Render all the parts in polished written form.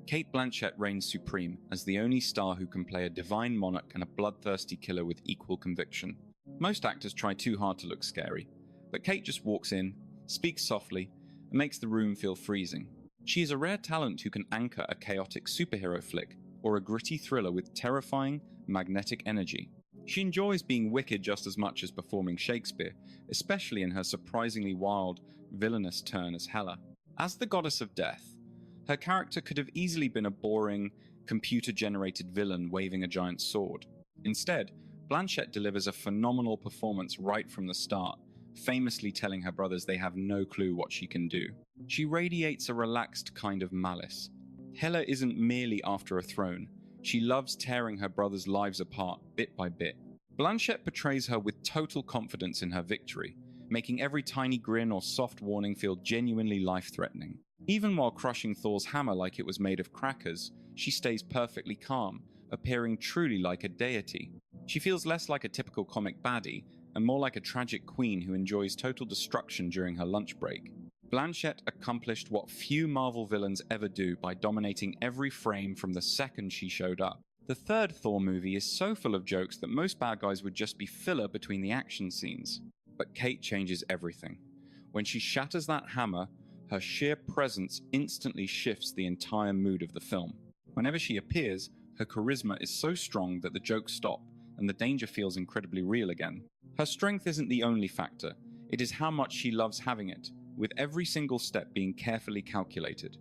Cate Blanchett reigns supreme as the only star who can play a divine monarch and a bloodthirsty killer with equal conviction. Most actors try too hard to look scary, but Cate just walks in, speaks softly, and makes the room feel freezing. She is a rare talent who can anchor a chaotic superhero flick or a gritty thriller with terrifying, magnetic energy. She enjoys being wicked just as much as performing Shakespeare, especially in her surprisingly wild, villainous turn as Hela. As the goddess of death, her character could have easily been a boring, computer-generated villain waving a giant sword. Instead, Blanchett delivers a phenomenal performance right from the start, famously telling her brothers they have no clue what she can do. She radiates a relaxed kind of malice. Hela isn't merely after a throne. She loves tearing her brothers' lives apart bit by bit. Blanchett portrays her with total confidence in her victory, making every tiny grin or soft warning feel genuinely life-threatening. Even while crushing Thor's hammer like it was made of crackers, she stays perfectly calm, appearing truly like a deity. She feels less like a typical comic baddie, and more like a tragic queen who enjoys total destruction during her lunch break. Blanchett accomplished what few Marvel villains ever do by dominating every frame from the second she showed up. The third Thor movie is so full of jokes that most bad guys would just be filler between the action scenes. But Cate changes everything. When she shatters that hammer, her sheer presence instantly shifts the entire mood of the film. Whenever she appears, her charisma is so strong that the jokes stop, and the danger feels incredibly real again. Her strength isn't the only factor, it is how much she loves having it, with every single step being carefully calculated.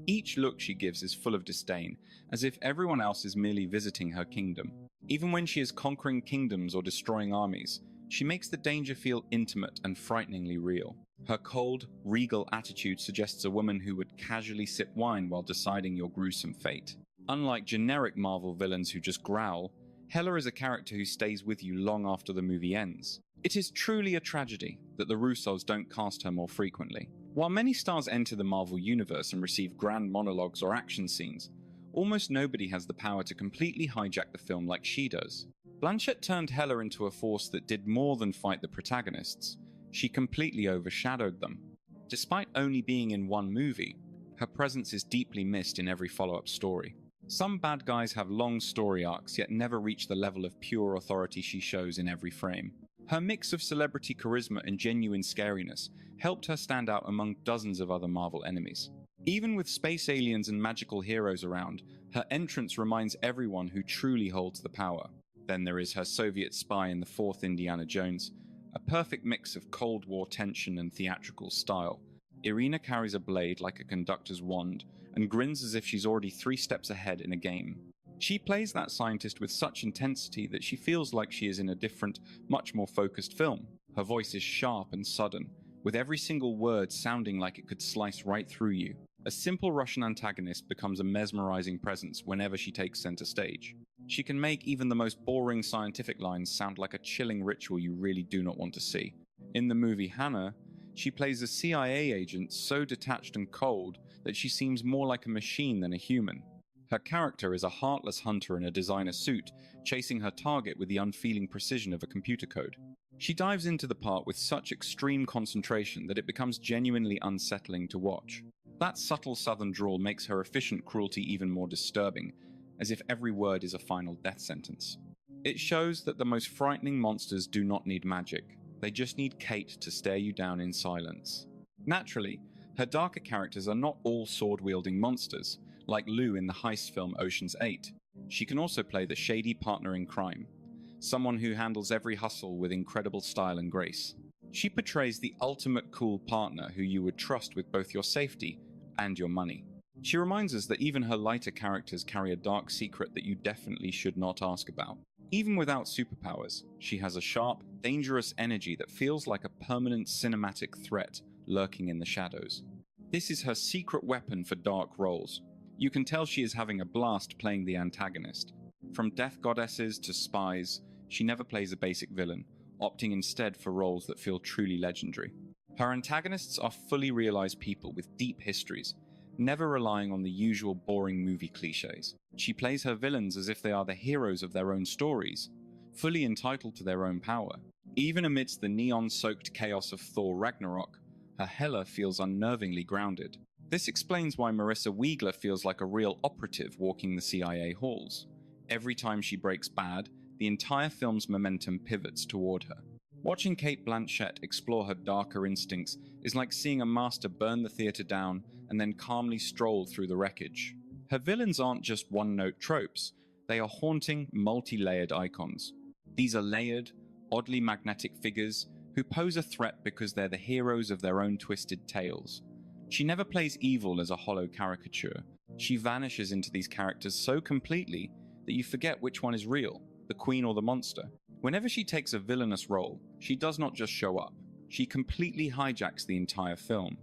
Each look she gives is full of disdain, as if everyone else is merely visiting her kingdom. Even when she is conquering kingdoms or destroying armies, she makes the danger feel intimate and frighteningly real. Her cold, regal attitude suggests a woman who would casually sip wine while deciding your gruesome fate. Unlike generic Marvel villains who just growl, Hela is a character who stays with you long after the movie ends. It is truly a tragedy that the Russos don't cast her more frequently. While many stars enter the Marvel universe and receive grand monologues or action scenes, almost nobody has the power to completely hijack the film like she does. Blanchett turned Hela into a force that did more than fight the protagonists. She completely overshadowed them. Despite only being in one movie, her presence is deeply missed in every follow-up story. Some bad guys have long story arcs yet never reach the level of pure authority she shows in every frame. Her mix of celebrity charisma and genuine scariness helped her stand out among dozens of other Marvel enemies. Even with space aliens and magical heroes around, her entrance reminds everyone who truly holds the power. Then there is her Soviet spy in the fourth Indiana Jones, a perfect mix of Cold War tension and theatrical style. Irina carries a blade like a conductor's wand and grins as if she's already 3 steps ahead in a game. She plays that scientist with such intensity that she feels like she is in a different, much more focused film. Her voice is sharp and sudden, with every single word sounding like it could slice right through you. A simple Russian antagonist becomes a mesmerizing presence whenever she takes center stage. She can make even the most boring scientific lines sound like a chilling ritual you really do not want to see. In the movie Hannah, she plays a CIA agent so detached and cold that she seems more like a machine than a human. Her character is a heartless hunter in a designer suit, chasing her target with the unfeeling precision of a computer code. She dives into the part with such extreme concentration that it becomes genuinely unsettling to watch. That subtle southern drawl makes her efficient cruelty even more disturbing, as if every word is a final death sentence. It shows that the most frightening monsters do not need magic. They just need Cate to stare you down in silence. Naturally, her darker characters are not all sword-wielding monsters, like Lou in the heist film Ocean's 8. She can also play the shady partner in crime, someone who handles every hustle with incredible style and grace. She portrays the ultimate cool partner who you would trust with both your safety and your money. She reminds us that even her lighter characters carry a dark secret that you definitely should not ask about. Even without superpowers, she has a sharp, dangerous energy that feels like a permanent cinematic threat lurking in the shadows. This is her secret weapon for dark roles. You can tell she is having a blast playing the antagonist. From death goddesses to spies, she never plays a basic villain, opting instead for roles that feel truly legendary. Her antagonists are fully realized people with deep histories, never relying on the usual boring movie cliches. She plays her villains as if they are the heroes of their own stories, fully entitled to their own power. Even amidst the neon-soaked chaos of Thor Ragnarok, her Hela feels unnervingly grounded. This explains why Marissa Weigler feels like a real operative walking the CIA halls. Every time she breaks bad, the entire film's momentum pivots toward her. Watching Cate Blanchett explore her darker instincts is like seeing a master burn the theater down and then calmly stroll through the wreckage. Her villains aren't just one-note tropes, they are haunting, multi-layered icons. These are layered, oddly magnetic figures who pose a threat because they're the heroes of their own twisted tales. She never plays evil as a hollow caricature. She vanishes into these characters so completely that you forget which one is real, the queen or the monster. Whenever she takes a villainous role, she does not just show up. She completely hijacks the entire film.